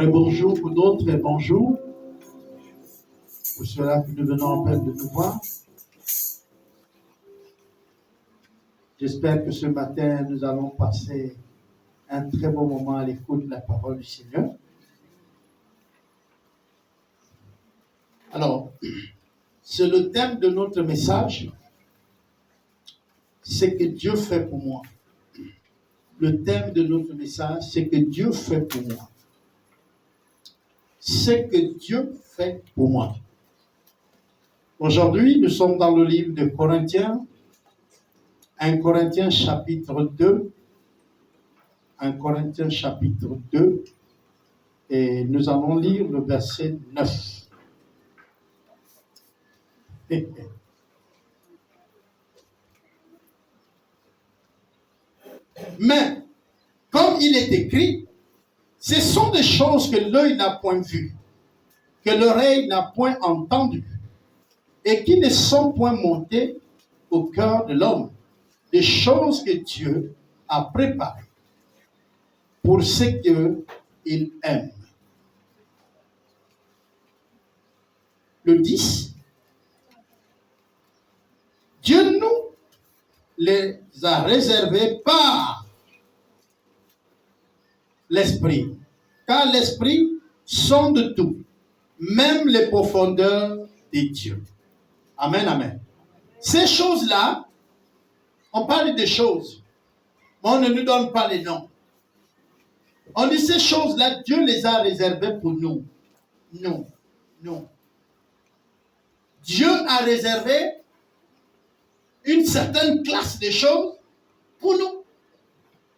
Bonjour pour d'autres et bonjour pour ceux-là que nous venons en peine de nous voir. J'espère que ce matin, nous allons passer un très bon moment à l'écoute de la parole du Seigneur. Alors, c'est le thème de notre message, c'est que Dieu fait pour moi. Le thème de notre message, c'est que Dieu fait pour moi. C'est que Dieu fait pour moi. Aujourd'hui, nous sommes dans le livre de Corinthiens, 1 Corinthiens chapitre 2, 1 Corinthiens chapitre 2, et nous allons lire le verset 9. Mais, comme il est écrit, ce sont des choses que l'œil n'a point vues, que l'oreille n'a point entendues, et qui ne sont point montées au cœur de l'homme, des choses que Dieu a préparées pour ceux qu'il aime. Le 10. Dieu nous les a réservés par l'Esprit, car l'Esprit sonde tout, même les profondeurs de Dieu. Amen, amen. Ces choses-là, on parle des choses, mais on ne nous donne pas les noms. On dit ces choses-là, Dieu les a réservées pour nous. Non, non. Dieu a réservé une certaine classe de choses pour nous.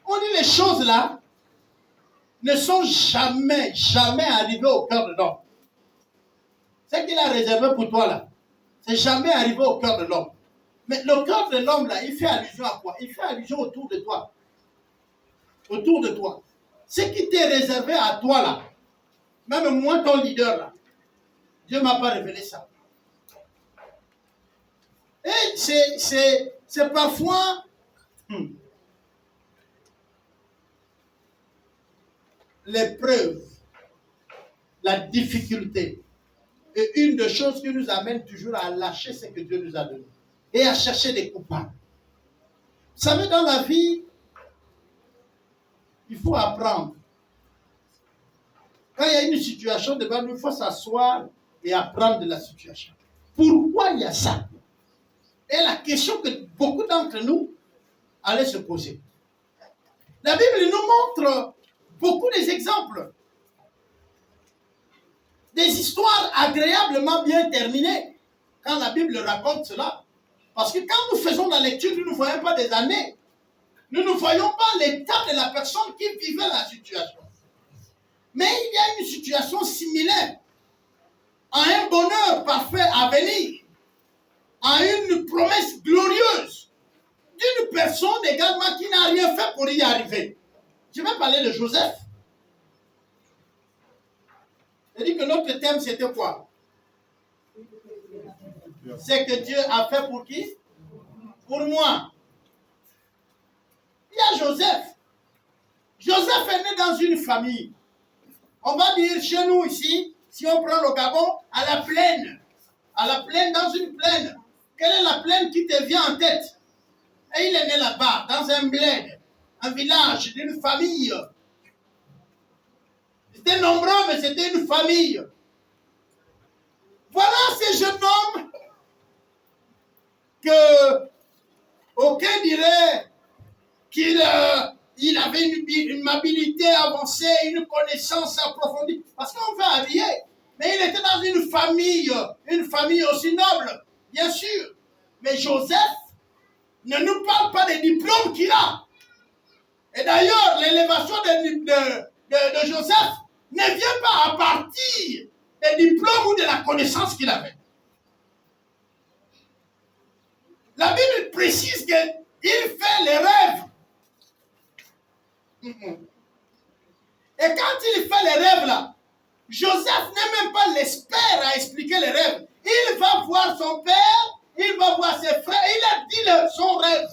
On dit les choses-là ne sont jamais arrivées au cœur de l'homme. Ce qu'il a réservé pour toi là, c'est jamais arrivé au cœur de l'homme. Mais le cœur de l'homme là, il fait allusion à quoi? Il fait allusion autour de toi. Autour de toi. Ce qui t'est réservé à toi là, même moi ton leader là, Dieu ne m'a pas révélé ça. Et c'est parfois l'épreuve, la difficulté. Et une des choses qui nous amène toujours à lâcher ce que Dieu nous a donné et à chercher des coupables. Vous savez, dans la vie, il faut apprendre. Quand il y a une situation devant nous, il faut s'asseoir et apprendre de la situation. Pourquoi il y a ça? Et la question que beaucoup d'entre nous allaient se poser. La Bible nous montre beaucoup d'exemples. Des histoires agréablement bien terminées quand la Bible raconte cela. Parce que quand nous faisons la lecture, nous ne voyons pas des années. Nous ne voyons pas l'état de la personne qui vivait la situation. Mais il y a une situation similaire à un bonheur parfait à venir, à une promesse glorieuse d'une personne également qui n'a rien fait pour y arriver. Je vais parler de Joseph. C'est-à-dire que notre thème, c'était quoi? C'est que Dieu a fait pour qui? Pour moi. Il y a Joseph. Joseph est né dans une famille. On va dire chez nous ici, si on prend le Gabon, à la plaine. À la plaine, dans une plaine. Quelle est la plaine qui te vient en tête? Et il est né là-bas, dans un bled, un village d'une famille. C'était nombreux, mais c'était une famille. Voilà ce jeune homme auquel dirait qu'il avait une habilité avancée, une connaissance approfondie. Parce qu'on veut habiller. Mais il était dans une famille aussi noble, bien sûr. Mais Joseph ne nous parle pas des diplômes qu'il a. Et d'ailleurs, l'élévation de Joseph ne vient pas à partir des diplômes ou de la connaissance qu'il avait. La Bible précise qu'il fait les rêves. Et quand il fait les rêves là, Joseph n'est même pas l'expert à expliquer les rêves. Il va voir son père, il va voir ses frères, il a dit son rêve.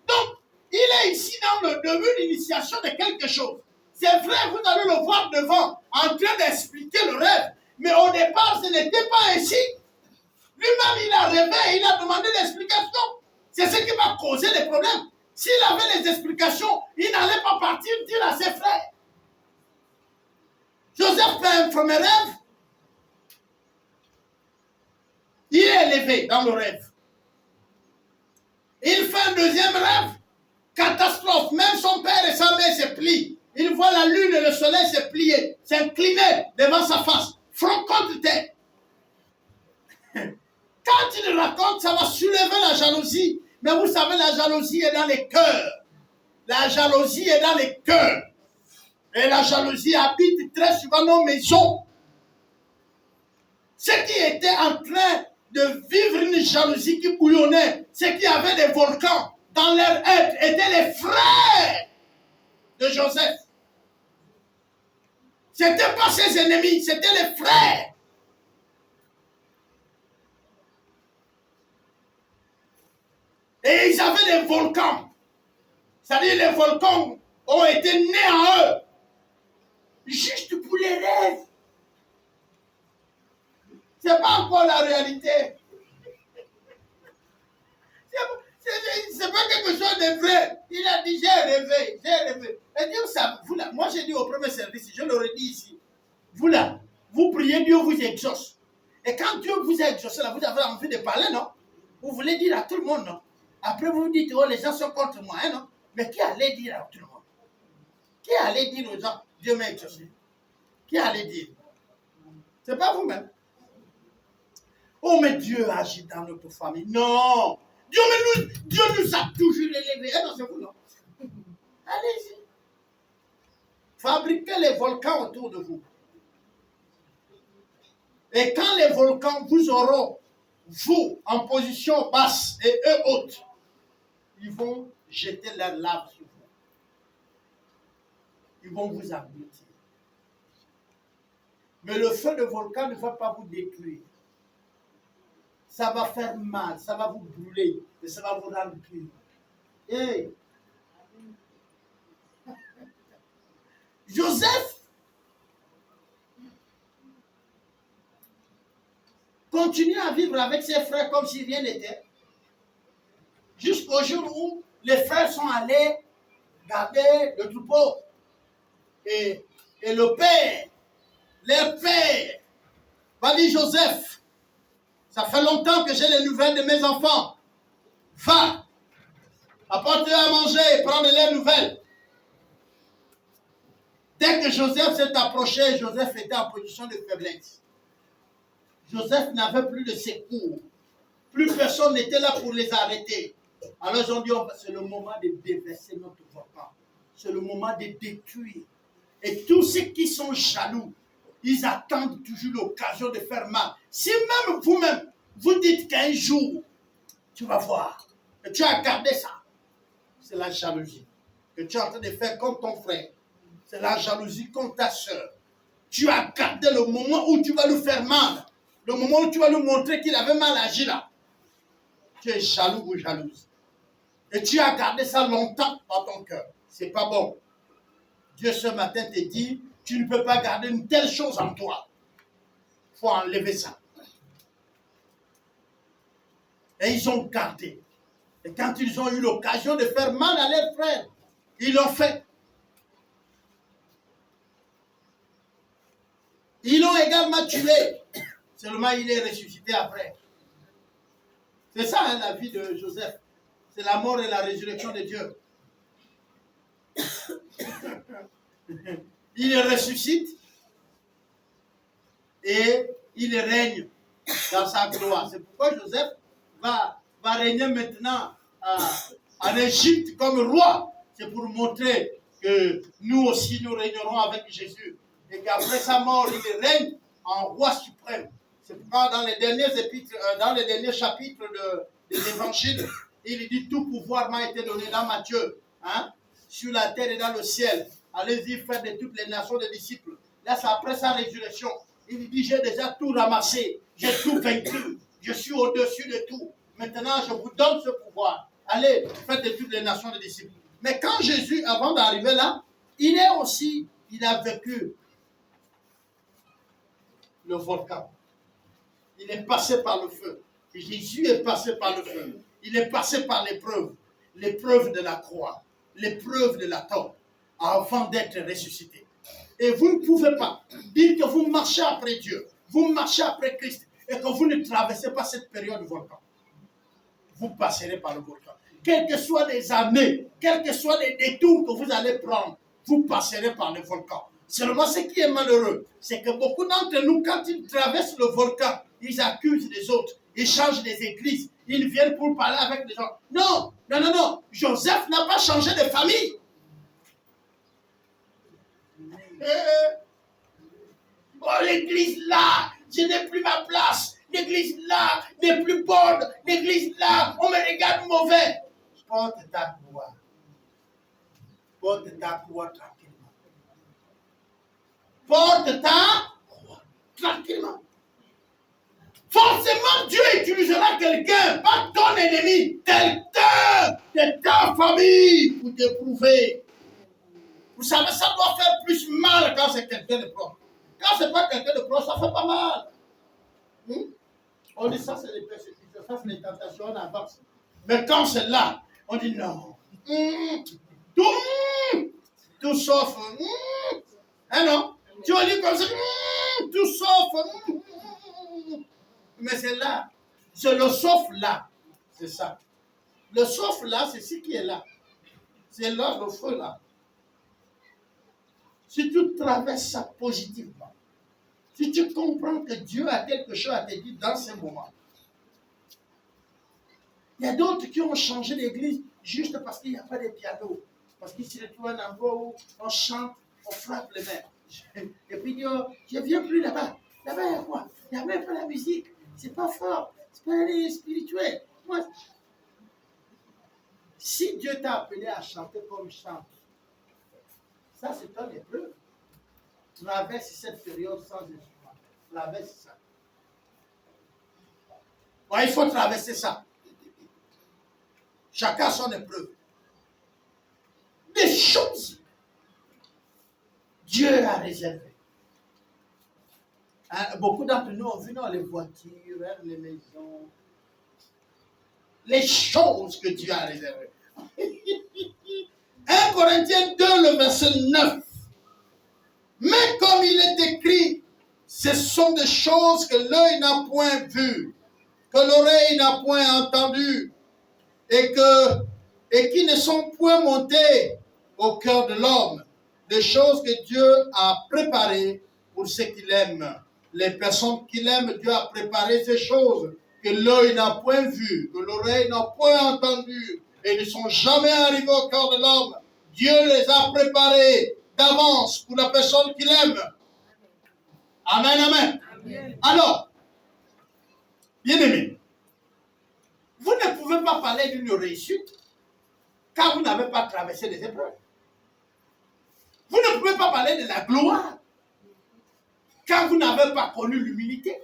Donc, il est ici dans le début d'initiation de quelque chose. C'est vrai, vous allez le voir devant, en train d'expliquer le rêve. Mais au départ, ce n'était pas ainsi. Lui-même, il a rêvé et il a demandé l'explication. C'est ce qui va causer les problèmes. S'il avait les explications, il n'allait pas partir dire à ses frères. Joseph fait un premier rêve. Il est élevé dans le rêve. Il fait un deuxième rêve. Catastrophe. Même son père et sa mère se plient. Il voit la lune et le soleil se plier, s'incliner devant sa face, front contre terre. Quand il raconte, ça va soulever la jalousie. Mais vous savez, la jalousie est dans les cœurs. La jalousie est dans les cœurs. Et la jalousie habite très souvent nos maisons. Ceux qui étaient en train de vivre une jalousie qui bouillonnait, ceux qui avaient des volcans dans leur être, étaient les frères de Joseph. Ce n'étaient pas ses ennemis, c'était les frères. Et ils avaient des volcans. C'est-à-dire les volcans ont été nés en eux. Juste pour les rêves. Ce n'est pas encore la réalité. C'est pas quelque chose de vrai. Il a dit, j'ai rêvé, j'ai rêvé. Et Dieu, ça, vous là, moi j'ai dit au premier service, je l'aurais dit ici. Vous là, vous priez, Dieu vous exauce. Et quand Dieu vous a exaucé, là, vous avez envie de parler, non? Vous voulez dire à tout le monde, non? Après vous dites, oh, les gens sont contre moi, hein, non? Mais qui allait dire à tout le monde? Qui allait dire aux gens, Dieu m'a exaucé? Qui allait dire? C'est pas vous-même. Oh, mais Dieu agit dans notre famille. Non! Dieu nous a toujours élevés. Eh non, c'est vous, non? Allez-y. Fabriquez les volcans autour de vous. Et quand les volcans vous auront, vous, en position basse et eux haute, ils vont jeter leur lave sur vous. Ils vont vous abrutir. Mais le feu de volcan ne va pas vous détruire. Ça va faire mal, ça va vous brûler, et ça va vous rendre pur. Et Joseph continue à vivre avec ses frères comme si rien n'était. Jusqu'au jour où les frères sont allés garder le troupeau. Et le père, leur père, va dire Joseph, ça fait longtemps que j'ai les nouvelles de mes enfants. Va, apporte-leur à manger et prends les nouvelles. Dès que Joseph s'est approché, Joseph était en position de faiblesse. Joseph n'avait plus de secours. Plus personne n'était là pour les arrêter. Alors ils ont dit, c'est le moment de déverser notre volcan. C'est le moment de détruire. Et tous ceux qui sont jaloux, ils attendent toujours l'occasion de faire mal. Si même vous-même, vous dites qu'un jour, tu vas voir, que tu as gardé ça, c'est la jalousie. Que tu es en train de faire comme ton frère. C'est la jalousie contre ta soeur. Tu as gardé le moment où tu vas lui faire mal. Le moment où tu vas lui montrer qu'il avait mal agi là. Tu es jaloux ou jalouse. Et tu as gardé ça longtemps dans ton cœur. C'est pas bon. Dieu ce matin te dit, tu ne peux pas garder une telle chose en toi. Il faut enlever ça. Et ils ont gardé. Et quand ils ont eu l'occasion de faire mal à leurs frères, ils l'ont fait. Ils l'ont également tué. Seulement il est ressuscité après. C'est ça hein, la vie de Joseph. C'est la mort et la résurrection de Dieu. Il ressuscite et il règne dans sa gloire. C'est pourquoi Joseph va régner maintenant en Égypte comme roi. C'est pour montrer que nous aussi nous régnerons avec Jésus. Et qu'après sa mort, il règne en roi suprême. C'est pourquoi dans les derniers chapitres de l'Évangile, il dit tout pouvoir m'a été donné dans Matthieu, hein, sur la terre et dans le ciel. Allez-y, faites de toutes les nations des disciples. Là, c'est après sa résurrection. Il dit, j'ai déjà tout ramassé, j'ai tout vaincu, je suis au-dessus de tout. Maintenant, je vous donne ce pouvoir. Allez, faites de toutes les nations des disciples. Mais quand Jésus, avant d'arriver là, il est aussi il a vécu le volcan. Il est passé par le feu. Jésus est passé par le feu. Il est passé par l'épreuve de la croix, l'épreuve de la tombe, avant d'être ressuscité. Et vous ne pouvez pas dire que vous marchez après Dieu, vous marchez après Christ, et que vous ne traversez pas cette période du volcan. Vous passerez par le volcan. Quelles que soient les années, quels que soient les détours que vous allez prendre, vous passerez par le volcan. Seulement, ce qui est malheureux, c'est que beaucoup d'entre nous, quand ils traversent le volcan, ils accusent les autres, ils changent les églises, ils viennent pour parler avec les gens. Non, non, non, non. Joseph n'a pas changé de famille. Oh, l'église là, je n'ai plus ma place. L'église là n'est plus bonne. L'église là, on me regarde mauvais. Porte ta croix. Porte ta croix tranquillement. Porte ta croix tranquillement. Forcément, Dieu utilisera quelqu'un, pas ton ennemi, quelqu'un de ta famille pour t'éprouver. Vous savez, ça doit faire plus mal quand c'est quelqu'un de proche. Quand c'est pas quelqu'un de proche, ça fait pas mal. On dit ça, c'est les persécutions, ça, c'est les tentations, on avance. Mais quand c'est là, on dit non. Tout sauf. Hein non? Tu vas dire comme ça, tout sauf. Mais c'est là. C'est le sauf là. C'est ça. Le sauf là, c'est ce qui est là. C'est là, le feu là. Si tu traverses ça positivement, si tu comprends que Dieu a quelque chose à te dire dans ce moment, il y a d'autres qui ont changé d'église juste parce qu'il n'y a pas de piano, parce qu'ils se retrouvent un endroit où on chante, on frappe les mains. Et puis ils disent, je ne viens plus là-bas. Là-bas, il y a quoi? Il n'y a même pas la musique. C'est pas fort. C'est pas spirituel. Moi, si Dieu t'a appelé à chanter comme chante, ça, c'est une épreuve. Traverse cette période sans instrument. Traverse ça. Bon, il faut traverser ça. Chacun son épreuve. Des choses, Dieu a réservé. Hein, beaucoup d'entre nous ont vu dans les voitures, les maisons, les choses que Dieu a réservées. 1 Corinthiens 2, le verset 9. Mais comme il est écrit, ce sont des choses que l'œil n'a point vues, que l'oreille n'a point entendues, et qui ne sont point montées au cœur de l'homme, des choses que Dieu a préparées pour ceux qui l'aiment. Les personnes qui l'aiment, Dieu a préparé ces choses que l'œil n'a point vues, que l'oreille n'a point entendues, et ne sont jamais arrivées au cœur de l'homme. Dieu les a préparées d'avance pour la personne qui l'aime. Amen, amen. Amen. Alors, bien aimé, vous ne pouvez pas parler d'une réussite quand vous n'avez pas traversé les épreuves. Vous ne pouvez pas parler de la gloire quand vous n'avez pas connu l'humilité.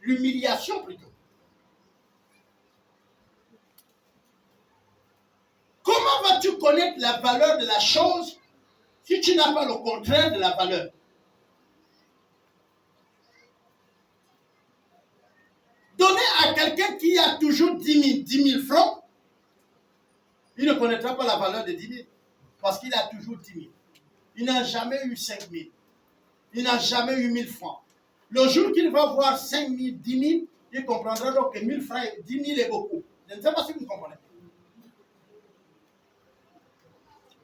L'humiliation plutôt. Comment vas-tu connaître la valeur de la chose si tu n'as pas le contraire de la valeur? Donner à quelqu'un qui a toujours 10 000 francs, il ne connaîtra pas la valeur de 10 000 parce qu'il a toujours 10 000. Il n'a jamais eu 5 000. Il n'a jamais eu 1000 francs. Le jour qu'il va voir 5 000, 10 000, il comprendra donc que 1000 francs, 10 000 est beaucoup. Je ne sais pas si vous comprenez.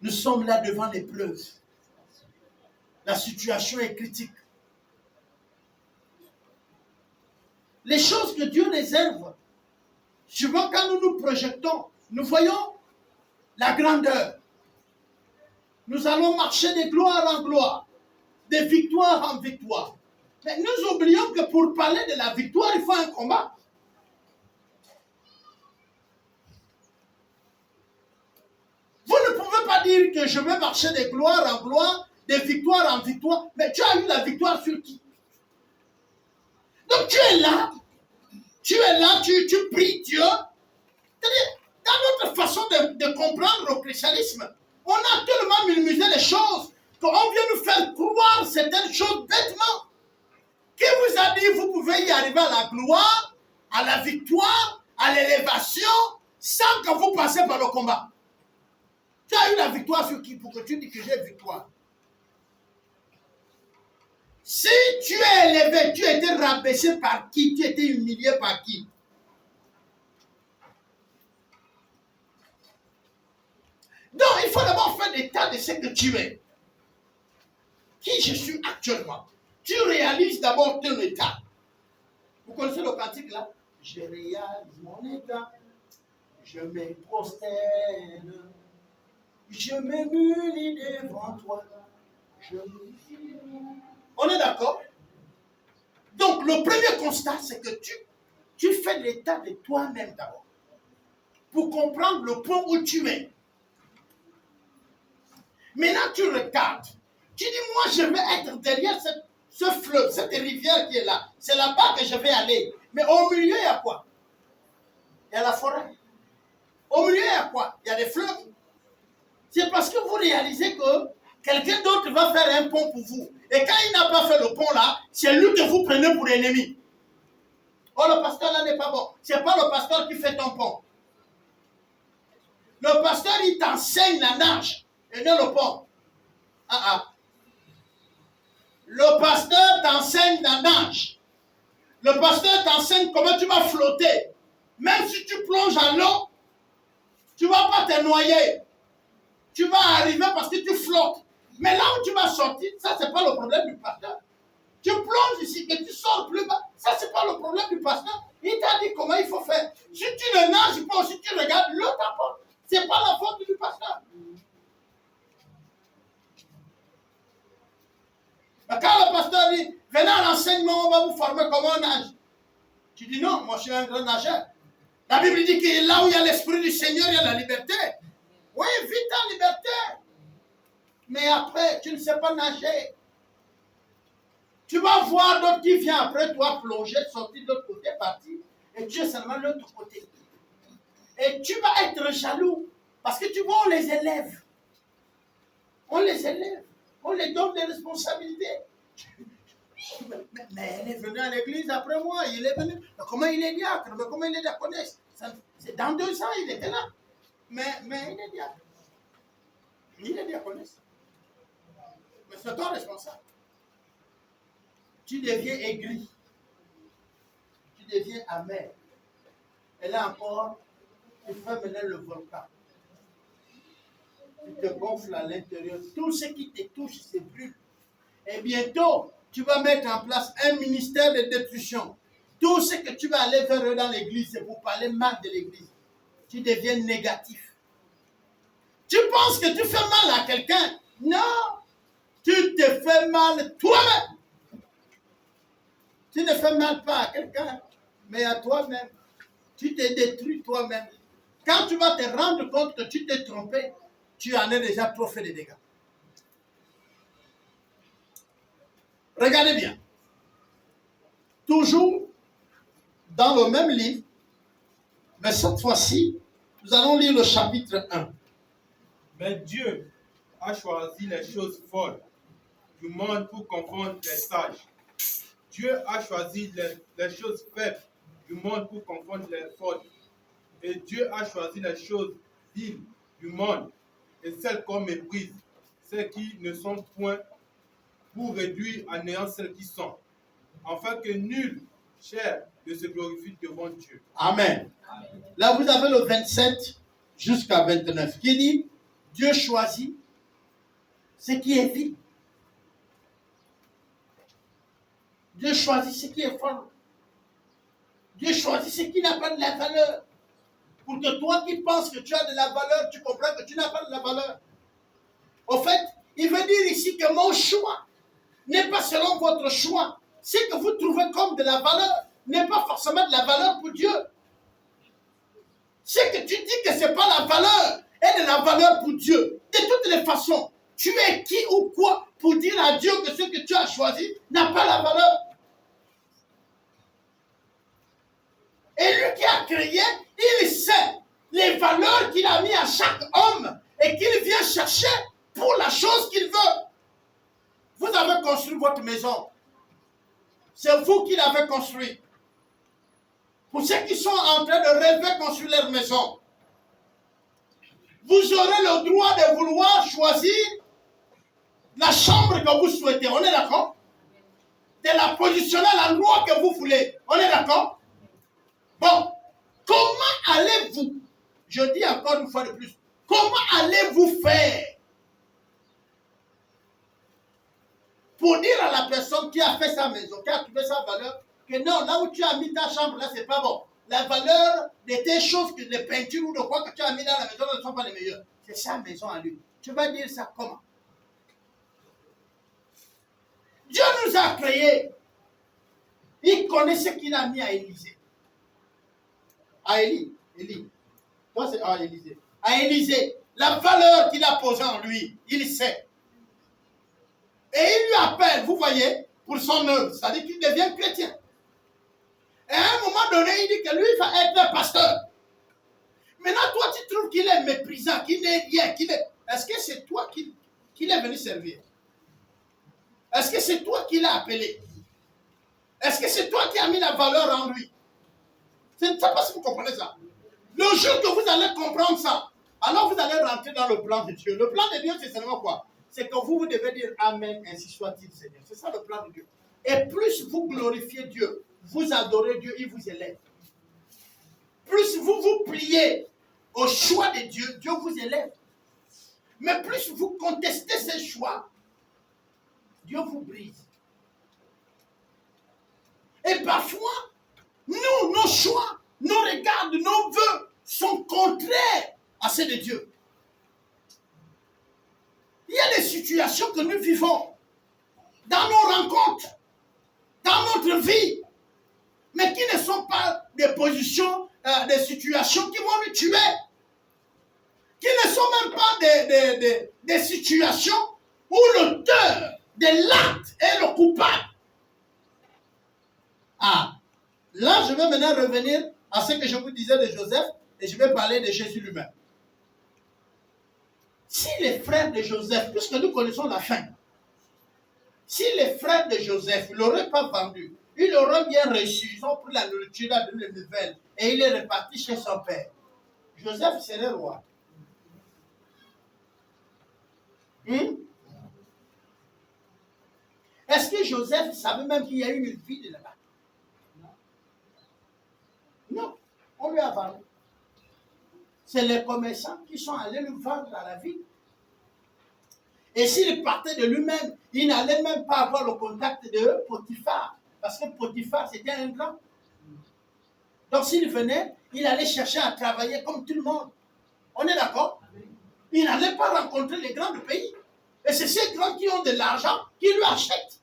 Nous sommes là devant l'épreuve. La situation est critique. Les choses que Dieu réserve, souvent quand nous nous projetons, nous voyons la grandeur. Nous allons marcher de gloire en gloire, de victoire en victoire. Mais nous oublions que pour parler de la victoire, il faut un combat. Vous ne pouvez pas dire que je vais marcher de gloire en gloire, de victoire en victoire, mais tu as eu la victoire sur qui? Donc tu es là, tu pries Dieu. C'est-à-dire, dans notre façon de comprendre le christianisme, on a tellement minimisé les choses qu'on vient nous faire croire certaines choses bêtement. Qui vous a dit vous pouvez y arriver à la gloire, à la victoire, à l'élévation, sans que vous passez par le combat? Tu as eu la victoire sur qui pour que tu dis que j'ai victoire? Si tu es élevé, tu as été rabaissé par qui? Tu as été humilié par qui? Donc, il faut d'abord faire l'état de ce que tu es. Qui je suis actuellement. Tu réalises d'abord ton état. Vous connaissez le cantique là? Je réalise mon état. Je me prosterne. Je m'humilie devant toi. On est d'accord? Donc, le premier constat, c'est que tu fais l'état de toi-même d'abord. Pour comprendre le point où tu es. Maintenant, tu regardes. Tu dis, moi, je vais être derrière ce fleuve, cette rivière qui est là. C'est là-bas que je vais aller. Mais au milieu, il y a quoi? Il y a la forêt. Au milieu, il y a quoi? Il y a des fleuves. C'est parce que vous réalisez que quelqu'un d'autre va faire un pont pour vous. Et quand il n'a pas fait le pont là, c'est lui que vous prenez pour ennemi. Oh, le pasteur là n'est pas bon. Ce n'est pas le pasteur qui fait ton pont. Le pasteur, il t'enseigne la nage et non le pont. Le pasteur t'enseigne la nage. Le pasteur t'enseigne comment tu vas flotter. Même si tu plonges à l'eau, tu ne vas pas te noyer. Tu vas arriver parce que tu flottes. Mais là où tu vas sortir, ça, ce n'est pas le problème du pasteur. Tu plonges ici, que tu sors plus bas, ça, ce n'est pas le problème du pasteur. Il t'a dit comment il faut faire. Si tu ne nages pas, si tu regardes, l'eau t'apporte. Ce n'est pas la faute du pasteur. Mais quand le pasteur dit, venez à l'enseignement, on va vous former comment on nage. Tu dis non, moi je suis un grand nageur. La Bible dit que là où il y a l'Esprit du Seigneur, il y a la liberté. Oui, vite en liberté. Mais après, tu ne sais pas nager. Tu vas voir d'autres qui viennent après toi plonger, sortir de l'autre côté, partir. Et tu es seulement de l'autre côté. Et tu vas être jaloux. Parce que tu vois, on les élève. On les élève. On les donne des responsabilités. Mais elle est venue à l'église après moi. Il est venu. Mais comment il est diacre? Mais comment il est diaconesse? C'est dans 2 ans, il était là. Mais il est diacre. Il est diaconesse. Mais c'est toi responsable. Tu deviens aigri. Tu deviens amer. Et là encore, tu fais maintenant le volcan. Tu te gonfles à l'intérieur. Tout ce qui te touche, c'est brûle. Et bientôt, tu vas mettre en place un ministère de destruction. Tout ce que tu vas aller faire dans l'église, c'est pour parler mal de l'église. Tu deviens négatif. Tu penses que tu fais mal à quelqu'un? Non! Tu te fais mal toi-même. Tu ne fais mal pas à quelqu'un, mais à toi-même. Tu te détruis toi-même. Quand tu vas te rendre compte que tu t'es trompé, tu en as déjà trop fait de dégâts. Regardez bien. Toujours dans le même livre, mais cette fois-ci, nous allons lire le chapitre 1. Mais Dieu a choisi les choses folles du monde pour confondre les sages. Dieu a choisi les choses faibles du monde pour confondre les fortes. Et Dieu a choisi les choses viles du monde et celles qu'on méprise, celles qui ne sont point, pour réduire à néant celles qui sont, afin que nul chair ne se glorifie devant Dieu. Amen. Là, vous avez le 27 jusqu'à 29 qui dit, Dieu choisit ce qui est vil. Dieu choisit ce qui est fort. Dieu choisit ce qui n'a pas de la valeur. Pour que toi qui penses que tu as de la valeur, tu comprends que tu n'as pas de la valeur. Au fait, il veut dire ici que mon choix n'est pas selon votre choix. Ce que vous trouvez comme de la valeur n'est pas forcément de la valeur pour Dieu. Ce que tu dis que ce n'est pas la valeur est de la valeur pour Dieu. De toutes les façons, tu es qui ou quoi pour dire à Dieu que ce que tu as choisi n'a pas la valeur. Et lui qui a créé, il sait les valeurs qu'il a mis à chaque homme et qu'il vient chercher pour la chose qu'il veut. Vous avez construit votre maison. C'est vous qui l'avez construit. Pour ceux qui sont en train de rêver construire leur maison, vous aurez le droit de vouloir choisir la chambre que vous souhaitez. On est d'accord? De la positionner à l'endroit que vous voulez. On est d'accord? Bon, comment allez-vous, je dis encore une fois de plus, comment allez-vous faire pour dire à la personne qui a fait sa maison, qui a trouvé sa valeur, que non, là où tu as mis ta chambre, là, c'est pas bon. La valeur de tes choses, de peinture ou de quoi que tu as mis dans la maison, ne sont pas les meilleures. C'est sa maison à lui. Tu vas dire ça comment? Dieu nous a créés. Il connaît ce qu'il a mis à Élisée. À Élie. Toi, c'est à Élisée. À Élisée. La valeur qu'il a posée en lui, il sait. Et il lui appelle, vous voyez, pour son œuvre. C'est-à-dire qu'il devient chrétien. Et à un moment donné, il dit que lui, il va être pasteur. Maintenant, toi, tu trouves qu'il est méprisant, qu'il n'est rien, qu'il est... Est-ce que c'est toi qu'il est venu servir? Est-ce que c'est toi qui l'as appelé? Est-ce que c'est toi qui as mis la valeur en lui? Je ne sais pas si vous comprenez ça. Le jour que vous allez comprendre ça, alors vous allez rentrer dans le plan de Dieu. Le plan de Dieu, c'est seulement quoi? C'est que vous devez dire Amen, ainsi soit-il, Seigneur. C'est ça le plan de Dieu. Et plus vous glorifiez Dieu, vous adorez Dieu, il vous élève. Plus vous vous pliez au choix de Dieu, Dieu vous élève. Mais plus vous contestez ces choix, Dieu vous brise. Et parfois, nous, nos choix, nos regards, nos vœux sont contraires à ceux de Dieu. Il y a des situations que nous vivons dans nos rencontres, dans notre vie, mais qui ne sont pas des positions, des situations qui vont nous tuer, qui ne sont même pas des situations où l'auteur de l'acte est le coupable. Ah, là je vais maintenant revenir à ce que je vous disais de Joseph et je vais parler de Jésus lui-même. Si les frères de Joseph, puisque nous connaissons la fin, si les frères de Joseph ne l'auraient pas vendu, ils l'auraient bien reçu, ils ont pris la nourriture, la donné les nouvelles, et il est reparti chez son père. Joseph serait roi. Est-ce que Joseph savait même qu'il y a eu une vie de là-bas? Non, on lui a vendu. C'est les commerçants qui sont allés le vendre à la ville. Et s'il partait de lui-même, il n'allait même pas avoir le contact de Potiphar. Parce que Potiphar, c'était un grand. Donc s'il venait, il allait chercher à travailler comme tout le monde. On est d'accord? Il n'allait pas rencontrer les grands du pays. Et c'est ces grands qui ont de l'argent qui lui achètent.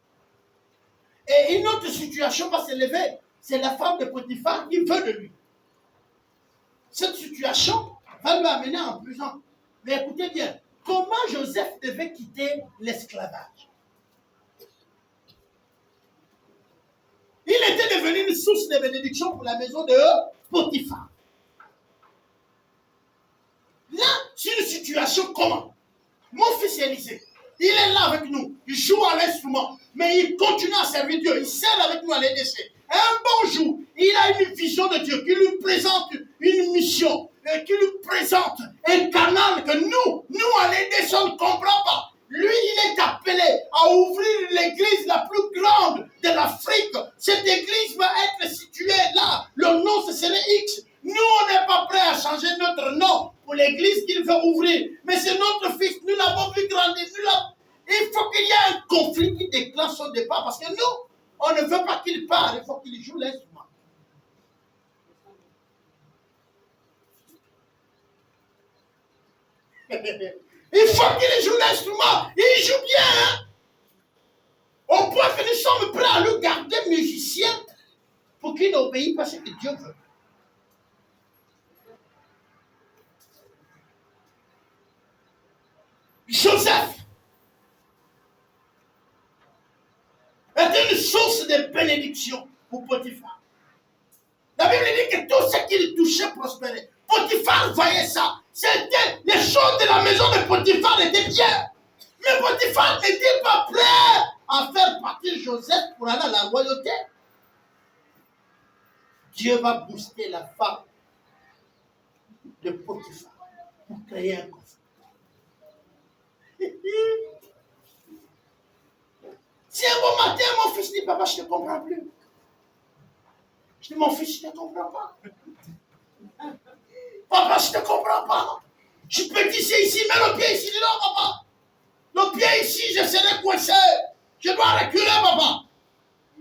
Et une autre situation va s'élever. C'est la femme de Potiphar qui veut de lui. Cette situation va lui amener en prison. Mais écoutez bien, comment Joseph devait quitter l'esclavage? Il était devenu une source de bénédiction pour la maison de Potiphar. Là, c'est une situation comment? Mon fils Élisée, il est là avec nous, il joue à l'instrument, mais il continue à servir Dieu, il sert avec nous à l'EDC. Un bon jour, il a une vision de Dieu qui lui présente une mission, qui lui présente un canal que nous à l'EDC, on ne comprend pas. Lui, il est appelé à ouvrir l'église la plus grande de l'Afrique. Cette église va être située là. Le nom, ce serait X. Nous, on n'est pas prêt à changer notre nom pour l'église qu'il veut ouvrir. Mais c'est notre fils. Nous l'avons vu grandir. Il faut qu'il y ait un conflit qui déclenche son départ. Parce que nous, on ne veut pas qu'il parte. Il faut qu'il joue l'instrument. Il faut qu'il joue l'instrument. Il joue bien. Hein? Au point que nous sommes prêts à le garder musicien pour qu'il n'obéisse pas à ce que Dieu veut. Joseph était une source de bénédiction pour Potiphar. La Bible dit que tout ce qu'il touchait prospérait. Potiphar voyait ça. C'était les choses de la maison de Potiphar étaient bien. Mais Potiphar n'était pas prêt à faire partir Joseph pour aller à la royauté. Dieu va booster la femme de Potiphar pour créer un conflit. Si un bon matin, mon fils dit, papa, je ne te comprends plus. Je dis, mon fils, je ne te comprends pas. Papa, je ne te comprends pas. Je peux tisser ici, mets le pied ici. Je dis, non, papa. Le pied ici, je serai coincé. Je dois reculer, papa.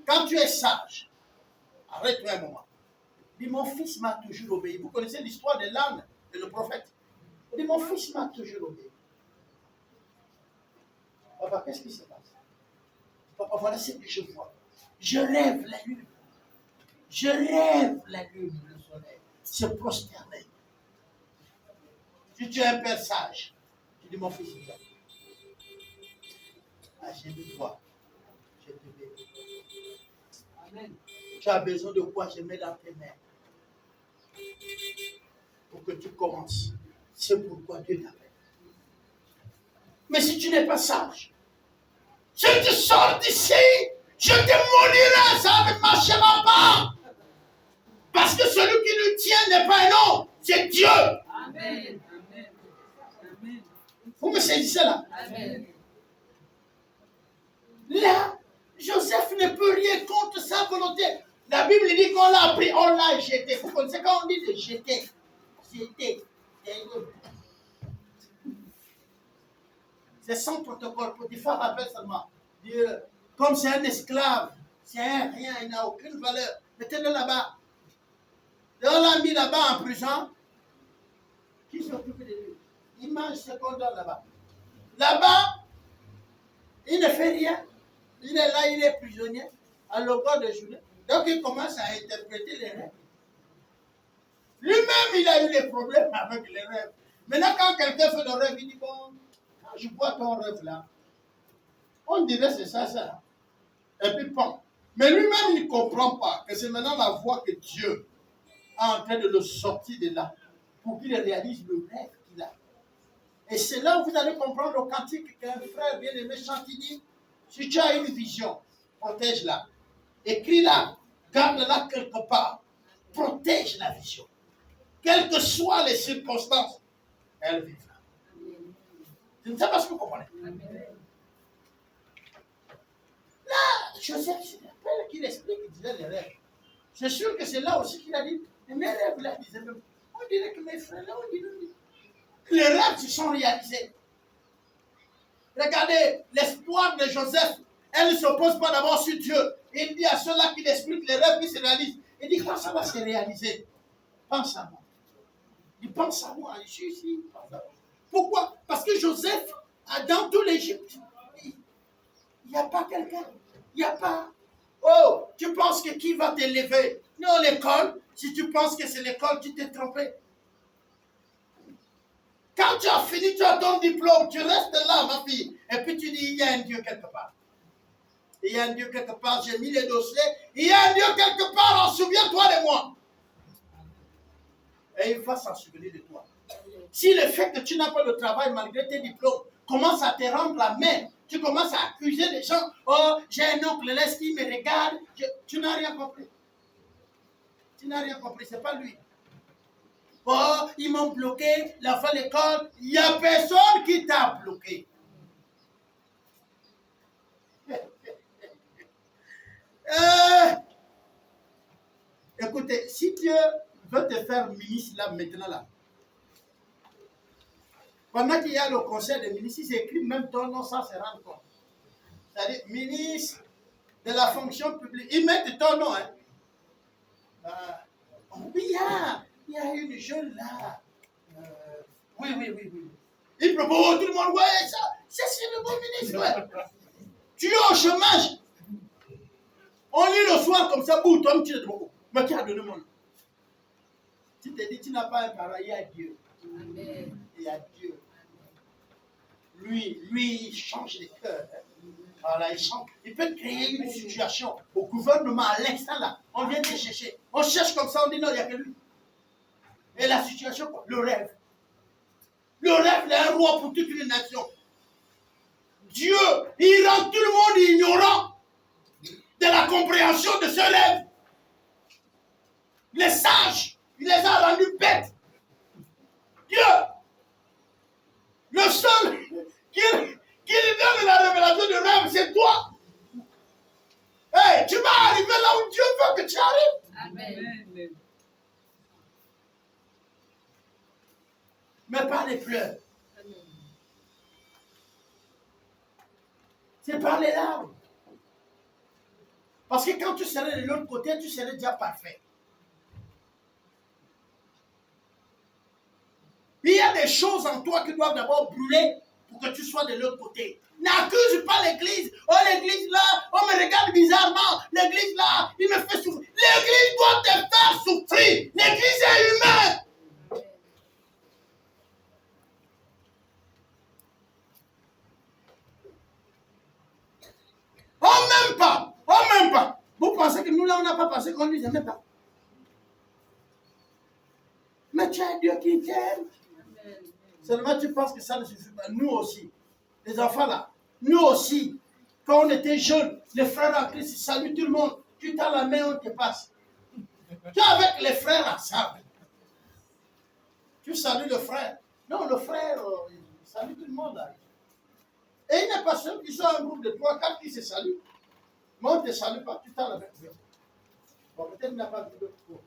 Quand tu es sage, arrête-toi un moment. Dis, mon fils m'a toujours obéi. Vous connaissez l'histoire de l'âne et le prophète. Dis, mon fils m'a toujours obéi. Papa, qu'est-ce qui se passe? Papa, voilà ce que je vois. Je rêve la lune. Je rêve la lune, le soleil. Se prosterner. Si tu es un père sage, tu dis, mon fils, viens. Ah, j'ai vu toi. Je te bénis. Amen. Tu as besoin de quoi? Je mets dans tes mains. Pour que tu commences. C'est pourquoi Dieu t'appelle. Mais si tu n'es pas sage, je te sors d'ici, je te maudirai, ça ne marchera pas. Parce que celui qui nous tient n'est pas un homme, c'est Dieu. Amen. Amen. Vous me saisissez là? Amen. Là, Joseph ne peut rien contre sa volonté. La Bible dit qu'on l'a pris, on l'a jeté. Vous connaissez quand on dit de jeter? Jeter. C'est sans protocole. Potiphar rappelle seulement. Dieu, comme c'est un esclave, c'est un rien, il n'a aucune valeur. Mettez-le là-bas. Et on l'a mis là-bas en prison. Qui s'occupe de lui? Il mange ce qu'on donne là-bas. Là-bas, il ne fait rien. Il est là, il est prisonnier à longueur de journée. Donc il commence à interpréter les rêves. Lui-même, il a eu des problèmes avec les rêves. Maintenant, quand quelqu'un fait le rêve, il dit, bon, quand je vois ton rêve là, on dirait c'est ça, ça. Et puis, bon. Mais lui-même, il ne comprend pas que c'est maintenant la voie que Dieu est en train de le sortir de là pour qu'il réalise le rêve qu'il a. Et c'est là où vous allez comprendre le cantique qu'un frère bien-aimé chante, il dit, si tu as une vision, protège-la. Écris-la, garde-la quelque part. Protège la vision. Quelles que soient les circonstances, elle vivra. Je ne sais pas ce que vous comprenez. Là, Joseph se rappelle qu'il explique, il disait les rêves. C'est sûr que c'est là aussi qu'il a dit, mes rêves là, disait même, on dirait que mes frères là, on dirait, les rêves se sont réalisés. Regardez, l'espoir de Joseph, elle ne se pose pas d'abord sur Dieu. Il dit à ceux-là qui expliquent les rêves qui se réalisent. Il dit, quand ça va se réaliser, pense à moi. Il pense à moi, je suis ici. Pourquoi? Parce que Joseph, dans tout l'Égypte, il n'y a pas quelqu'un. Il n'y a pas. Oh, tu penses que qui va t'élever? Non, l'école. Si tu penses que c'est l'école, tu t'es trompé. Quand tu as fini, tu as ton diplôme, tu restes là, ma fille. Et puis tu dis, il y a un Dieu quelque part. Il y a un Dieu quelque part, j'ai mis les dossiers. Il y a un Dieu quelque part, souviens-toi de moi. Et il va s'en souvenir de toi. Si le fait que tu n'as pas de travail malgré tes diplômes commence à te rendre la main, tu commences à accuser les gens, oh, j'ai un oncle là qui me regarde, tu n'as rien compris. Tu n'as rien compris, c'est pas lui. Oh, ils m'ont bloqué, la fin de l'école, il n'y a personne qui t'a bloqué. Écoutez, si Dieu veut te faire ministre là, maintenant là, pendant qu'il y a le conseil des ministres, ils écrivent même ton nom sans se rendre compte. C'est-à-dire, ministre de la fonction publique, ils mettent ton nom. Hein. Oui, il y a une jeune là. Oui. Il propose, tout le monde, ouais, ça, c'est le bon ministre. Ouais. Tu es au chômage. On lit le soir comme ça, boum, toi, tu es de beaucoup. Mais qui a donné mon nom? Tu te dis, tu n'as pas un parent, il y a Dieu. Amen. Il y a Dieu. Lui, il change les cœurs. Voilà, il peut créer une situation au gouvernement à l'instant là. On vient te chercher. On cherche comme ça, on dit non, il n'y a que lui. Et la situation, quoi? Le rêve. Le rêve, il est un roi pour toute une nation. Dieu, il rend tout le monde ignorant de la compréhension de ce rêve. Les sages, il les a rendus bêtes. Dieu, le seul qui donne la révélation du rêve, c'est toi. Hey, tu vas arriver là où Dieu veut que tu arrives. Amen. Mais pas les pleurs. C'est par les larmes. Parce que quand tu serais de l'autre côté, tu serais déjà parfait. Il y a des choses en toi qui doivent d'abord brûler pour que tu sois de l'autre côté. N'accuse pas l'église. Oh, l'église là, on me regarde bizarrement. L'église là, il me fait souffrir. L'église doit te faire souffrir. L'église est humaine. Oh, même pas. Oh, même pas. Vous pensez que nous là, on n'a pas pensé qu'on ne nous aimait pas. Mais tu as Dieu qui t'aime. Seulement tu penses que ça ne suffit pas. Nous aussi, les enfants là, nous aussi, quand on était jeunes, les frères en Christ, ils saluent tout le monde. Tu tends la main, on te passe. Tu es avec les frères ensemble. Tu salues le frère. Non, le frère, il salue tout le monde là. Et il n'est pas seul, ils sont un groupe de 3-4 qui se saluent. Mais on ne te salue pas, tu tends la main. Bon, peut-être qu'il n'a pas vu de trop.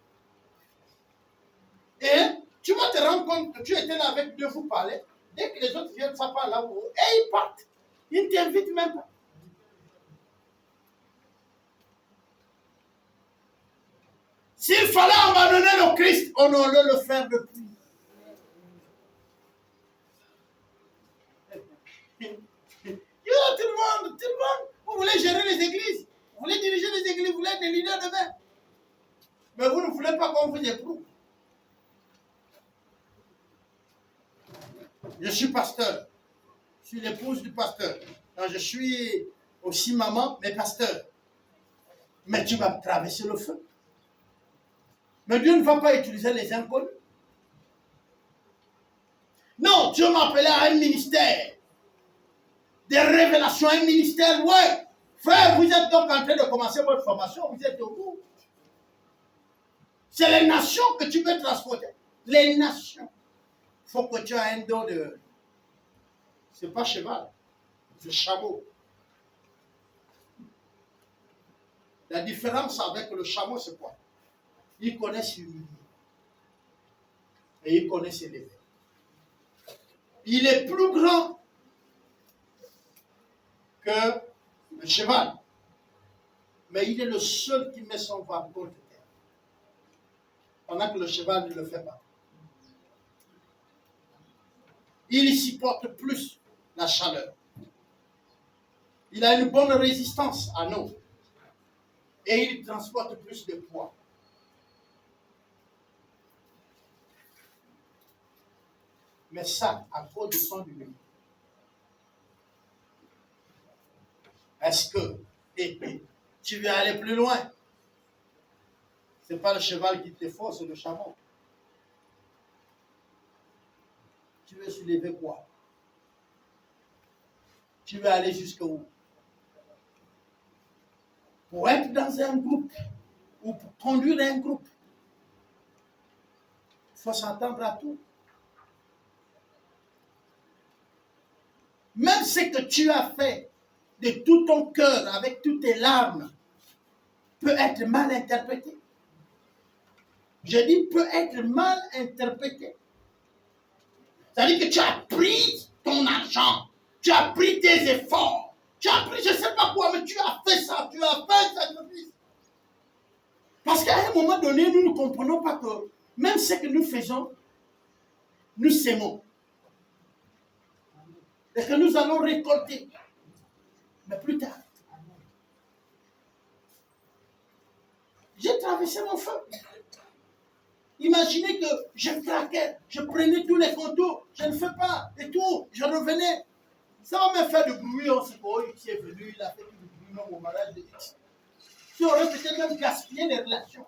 Et tu vas te rendre compte que tu étais là avec deux, vous parlez. Dès que les autres viennent, ça parle là-haut. Et ils partent. Ils ne t'invitent même pas. S'il fallait abandonner le Christ, honorons-le le faire depuis. Tout le monde. Vous voulez gérer les églises. Vous voulez diriger les églises. Vous voulez être des leaders demain. Mais vous ne voulez pas qu'on vous éprouve. Je suis pasteur. Je suis l'épouse du pasteur. Donc, je suis aussi maman, mais pasteur. Mais tu vas traverser le feu. Mais Dieu ne va pas utiliser les inconnus. Non, Dieu m'a appelé à un ministère. Des révélations, un ministère, ouais. Frère, vous êtes donc en train de commencer votre formation, vous êtes au bout. C'est les nations que tu veux transporter. Les nations. Il faut que tu aies un don de... C'est pas cheval, c'est chameau. La différence avec le chameau, c'est quoi? Il connaît s'humilier. Et il connaît s'élever. Il est plus grand que le cheval. Mais il est le seul qui met son ventre contre terre. Pendant que le cheval ne le fait pas. Il supporte plus la chaleur. Il a une bonne résistance à l'eau. Et il transporte plus de poids. Mais ça, à cause de son humilité. Est-ce que tu veux aller plus loin? Ce n'est pas le cheval qui te faut, c'est le chameau. Tu veux soulever quoi? Tu veux aller jusqu'où? Pour être dans un groupe ou pour conduire un groupe, il faut s'attendre à tout. Même ce que tu as fait de tout ton cœur, avec toutes tes larmes, peut être mal interprété. Je dis peut être mal interprété. C'est-à-dire que tu as pris ton argent, tu as pris tes efforts, tu as pris je ne sais pas quoi, mais tu as fait ça, tu as fait ça. Parce qu'à un moment donné, nous ne comprenons pas que même ce que nous faisons, nous s'aimons. Et que nous allons récolter. Mais plus tard. J'ai traversé mon feu. Imaginez que je craquais, je prenais tous les contours, je ne fais pas, et tout, je revenais. Ça va me faire du bruit, on sait quoi, il est venu, il a fait du bruit, non, au mariage de X. Tu aurais peut-être même gaspillé les relations.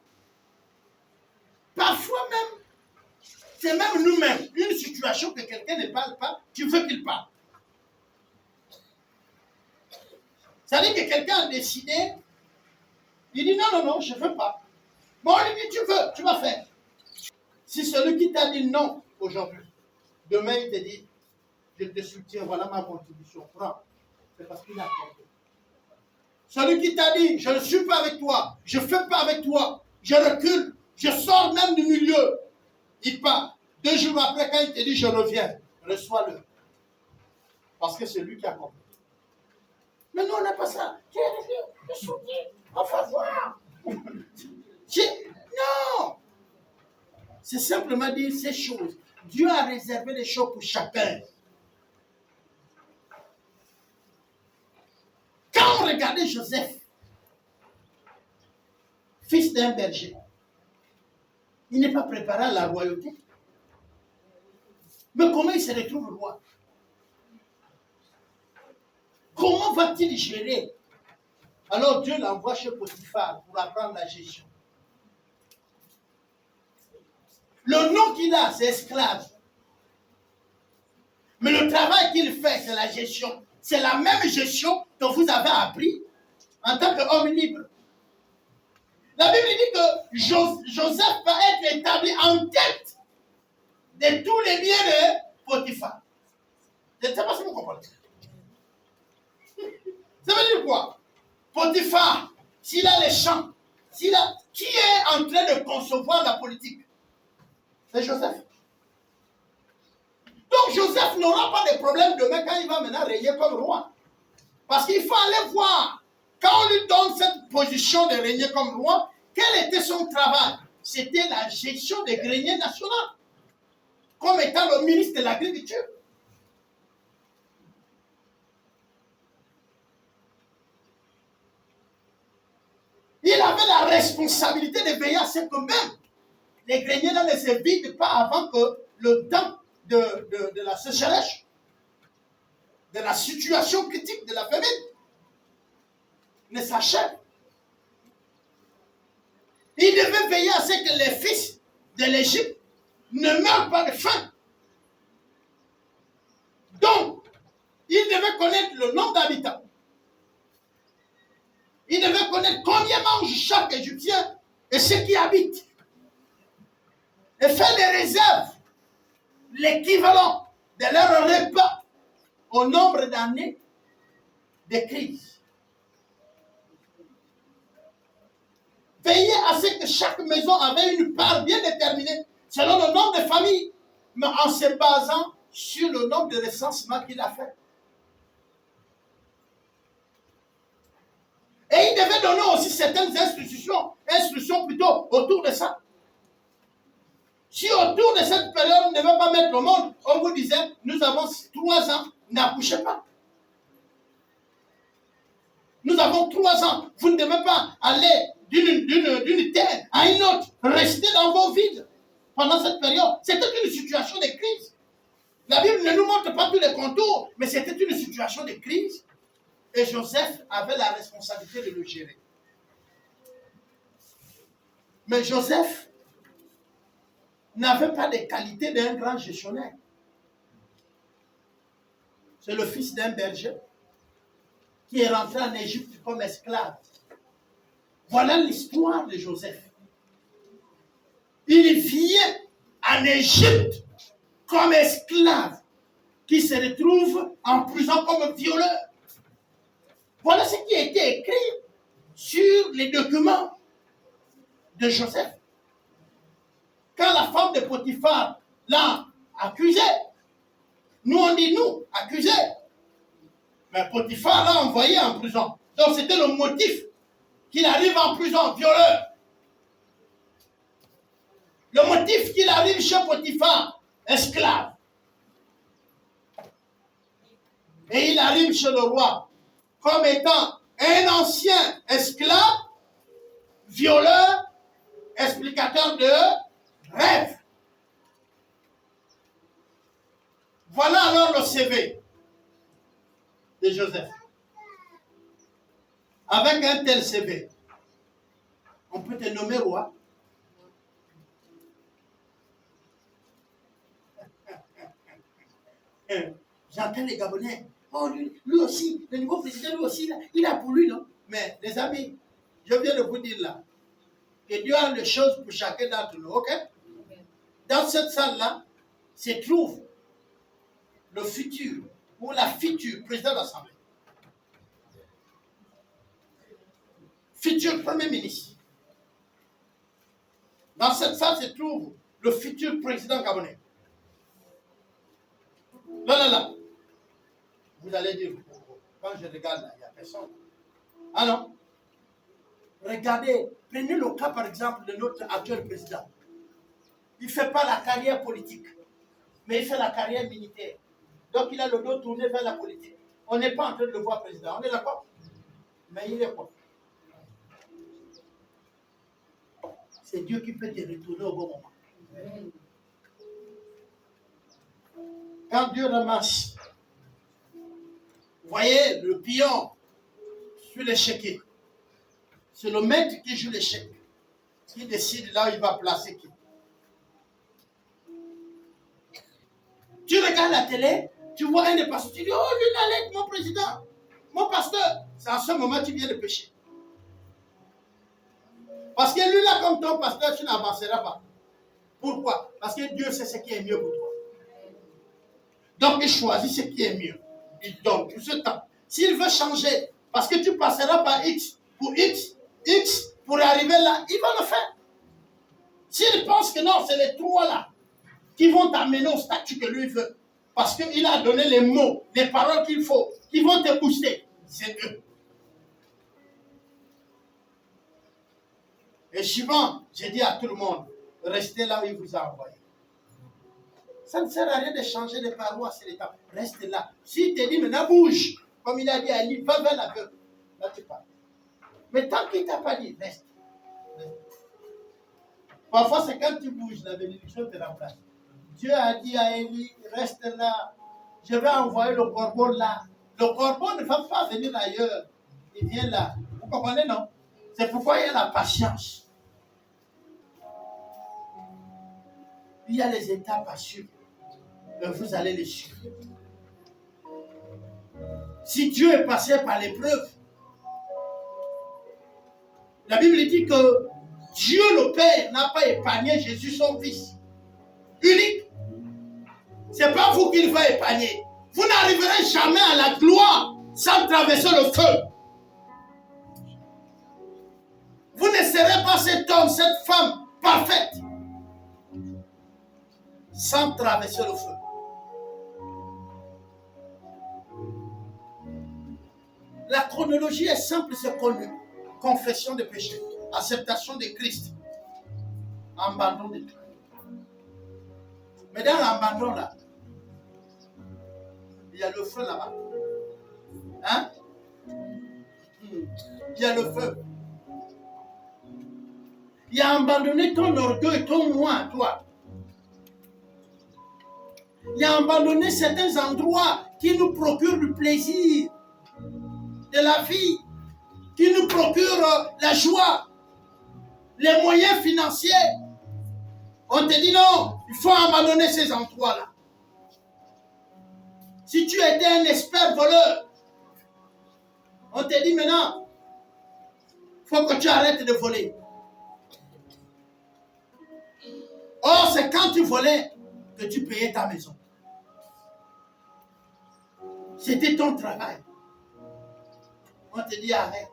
Parfois même, c'est même nous-mêmes, une situation que quelqu'un ne parle pas, tu veux qu'il parle. Ça veut dire que quelqu'un a décidé, il dit non, je ne veux pas. Bon, il dit tu veux, tu vas faire. Si celui qui t'a dit non aujourd'hui, demain il te dit, je te soutiens, voilà ma contribution, prends. C'est parce qu'il a compris. Celui qui t'a dit, je ne suis pas avec toi, je ne fais pas avec toi, je recule, je sors même du milieu. Il part. 2 jours après, quand il te dit, je reviens, reçois-le. Parce que c'est lui qui a compris. Mais nous, on n'a pas ça. Je soutiens, on va voir. Non! C'est simplement dire ces choses. Dieu a réservé les choses pour chacun. Quand on regardait Joseph, fils d'un berger, il n'est pas préparé à la royauté. Mais comment il se retrouve roi? Comment va-t-il gérer? Alors Dieu l'envoie chez Potiphar pour apprendre la gestion. Le nom qu'il a, c'est esclave. Mais le travail qu'il fait, c'est la gestion. C'est la même gestion que vous avez appris en tant qu'homme libre. La Bible dit que Joseph va être établi en tête de tous les biens de Potiphar. Je ne sais pas si vous comprenez. Ça veut dire quoi? Potiphar, s'il a les champs, qui est en train de concevoir la politique? C'est Joseph. Donc Joseph n'aura pas de problème demain quand il va maintenant régner comme roi. Parce qu'il faut aller voir, quand on lui donne cette position de régner comme roi, quel était son travail? C'était la gestion des greniers nationaux, comme étant le ministre de l'Agriculture. Il avait la responsabilité de veiller à ce que même les greniers ne se vident pas avant que le temps de la sécheresse, de la situation critique de la famine, ne s'achève. Il devait veiller à ce que les fils de l'Égypte ne meurent pas de faim. Donc, il devait connaître le nombre d'habitants. Il devait connaître combien mange chaque Égyptien et ceux qui habitent. Et faire des réserves, l'équivalent de leur repas au nombre d'années de crise. Veiller à ce que chaque maison avait une part bien déterminée selon le nombre de familles, mais en se basant sur le nombre de recensements qu'il a fait. Et il devait donner aussi certaines instructions plutôt autour de ça. Si autour de cette période, on ne devait pas mettre au monde, on vous disait, nous avons 3 ans, n'accouchez pas. Nous avons 3 ans, vous ne devez pas aller d'une terre à une autre, restez dans vos vides pendant cette période. C'était une situation de crise. La Bible ne nous montre pas tous les contours, mais c'était une situation de crise. Et Joseph avait la responsabilité de le gérer. Mais Joseph n'avait pas les qualités d'un grand gestionnaire. C'est le fils d'un berger qui est rentré en Égypte comme esclave. Voilà l'histoire de Joseph. Il vient en Égypte comme esclave qui se retrouve en prison comme violeur. Voilà ce qui a été écrit sur les documents de Joseph. Quand la femme de Potiphar l'a accusé, nous on dit nous, accusé, mais Potiphar l'a envoyé en prison. Donc c'était le motif qu'il arrive en prison, violeur. Le motif qu'il arrive chez Potiphar, esclave. Et il arrive chez le roi comme étant un ancien esclave, violeur, explicateur de rêve. Voilà alors le CV de Joseph. Avec un tel CV, on peut te nommer roi. J'entends les Gabonais. Oh, lui aussi, le nouveau président, lui aussi, il a pour lui, non? Mais, les amis, je viens de vous dire là, que Dieu a des choses pour chacun d'entre nous, ok? Dans cette salle-là, se trouve le futur ou la future président de l'Assemblée, futur premier ministre. Dans cette salle se trouve le futur président gabonais. Là. Vous allez dire, quand je regarde là, il n'y a personne. Ah non? Regardez, prenez le cas par exemple de notre actuel président. Il ne fait pas la carrière politique, mais il fait la carrière militaire. Donc il a le dos tourné vers la politique. On n'est pas en train de le voir président, on est d'accord? Mais il est quoi? C'est Dieu qui peut te retourner au bon moment. Quand Dieu ramasse, vous voyez le pion sur l'échiquier, c'est le maître qui joue l'échec, qui décide là où il va placer qui. Tu regardes la télé, tu vois un des pasteurs, tu dis, oh, lui, il allait être mon président, mon pasteur. C'est à ce moment que tu viens de pécher. Parce que lui, là, comme ton pasteur, tu n'avanceras pas. Pourquoi? Parce que Dieu sait ce qui est mieux pour toi. Donc, il choisit ce qui est mieux. Il donne tout ce temps. S'il veut changer, parce que tu passeras par X, pour arriver là, il va le faire. S'il pense que non, c'est les trois là qui vont t'amener au statut que lui veut, parce qu'il a donné les mots, les paroles qu'il faut, qui vont te booster, c'est eux. Et souvent, j'ai dit à tout le monde, restez là où il vous a envoyé. Ça ne sert à rien de changer de paroisse et l'état. Reste là. S'il te dit, maintenant bouge, comme il a dit à Ali, va vers la gueule. Là, tu parles. Mais tant qu'il ne t'a pas dit, reste. Parfois, c'est quand tu bouges, la bénédiction te remplace. Dieu a dit à Élie, reste là. Je vais envoyer le corbeau là. Le corbeau ne va pas venir ailleurs. Il vient là. Vous comprenez, non? C'est pourquoi il y a la patience. Il y a les étapes à suivre. Et vous allez les suivre. Si Dieu est passé par l'épreuve, la Bible dit que Dieu le Père n'a pas épargné Jésus son Fils unique. Ce n'est pas vous qu'il va épargner. Vous n'arriverez jamais à la gloire sans traverser le feu. Vous ne serez pas cet homme, cette femme parfaite sans traverser le feu. La chronologie est simple, c'est connu. Confession de péché, acceptation de Christ, abandon de tout. Mais dans l'abandon là, il y a le feu là-bas. Hein? Il y a le feu. Il y a abandonné ton orgueil, ton moi, toi. Il a abandonné certains endroits qui nous procurent du plaisir de la vie, qui nous procurent la joie, les moyens financiers. On te dit non, il faut abandonner ces endroits-là. Si tu étais un expert voleur, on te dit maintenant, il faut que tu arrêtes de voler. Or, c'est quand tu volais que tu payais ta maison. C'était ton travail. On te dit arrête.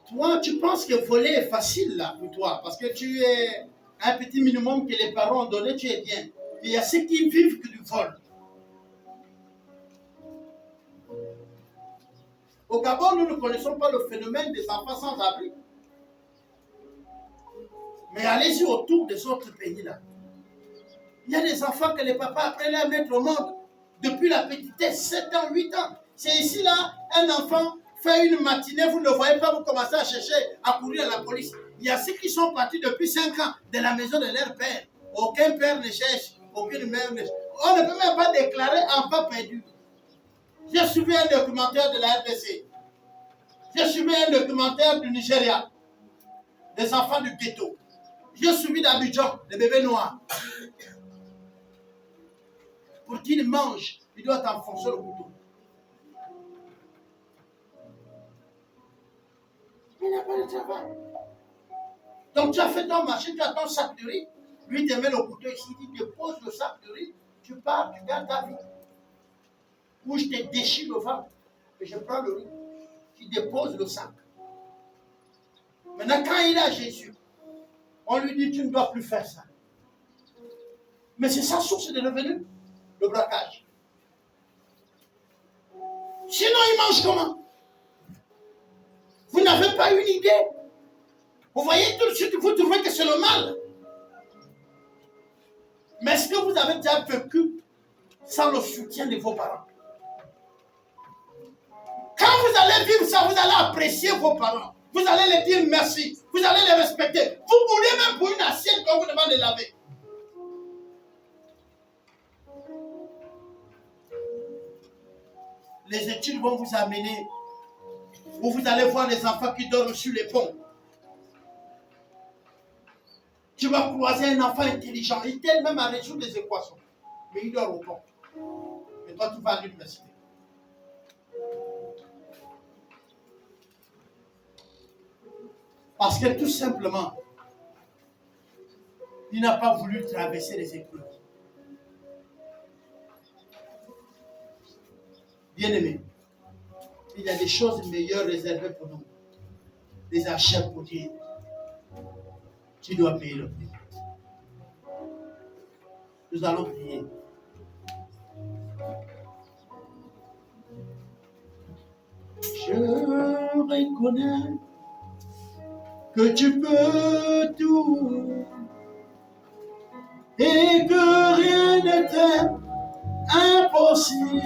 Toi, tu penses que voler est facile là pour toi, parce que tu es un petit minimum que les parents ont donné, tu es bien. Mais il y a ceux qui vivent que du vol. Au Gabon, nous ne connaissons pas le phénomène des enfants sans abri. Mais allez-y autour des autres pays là. Il y a des enfants que les papas apprennent à mettre au monde depuis la petitesse, 7 ans, 8 ans. C'est ici là, un enfant fait une matinée, vous ne le voyez pas, vous commencez à chercher, à courir à la police. Il y a ceux qui sont partis depuis 5 ans de la maison de leur père. Aucun père ne cherche, aucune mère ne cherche. On ne peut même pas déclarer enfant perdu. J'ai suivi un documentaire de la RDC. J'ai suivi un documentaire du Nigeria, des enfants du ghetto. J'ai suivi d'Abidjan, les bébés noirs. pour qu'il mange, il doit t'enfoncer le couteau. Il n'a pas de travail. Donc tu as fait ton marché, tu as ton sac de riz, lui te met le couteau ici, il dépose le sac de riz, tu pars, tu gardes ta vie. Ou je te déchire le ventre et je prends le riz, tu déposes le sac. Maintenant, quand il a Jésus, on lui dit tu ne dois plus faire ça. Mais c'est sa source de revenu, le braquage. Sinon, il mange comment? Vous n'avez pas une idée. Vous voyez tout de suite, vous trouvez que c'est le mal. Mais est-ce que vous avez déjà vécu sans le soutien de vos parents? Quand vous allez vivre ça, vous allez apprécier vos parents. Vous allez les dire merci. Vous allez les respecter. Vous mourrez même pour une assiette qu'on vous demande de laver. Les études vont vous amener où vous allez voir les enfants qui dorment sur les ponts. Tu vas croiser un enfant intelligent. Il t'aide même à résoudre des équations. Mais il dort au pont. Et toi, tu vas à l'université. Parce que tout simplement, il n'a pas voulu traverser les épreuves. Bien-aimés, il y a des choses meilleures réservées pour nous. Des achats pour Dieu. Tu dois payer le prix. Nous allons prier. Je reconnais que tu peux tout et que rien n'était impossible.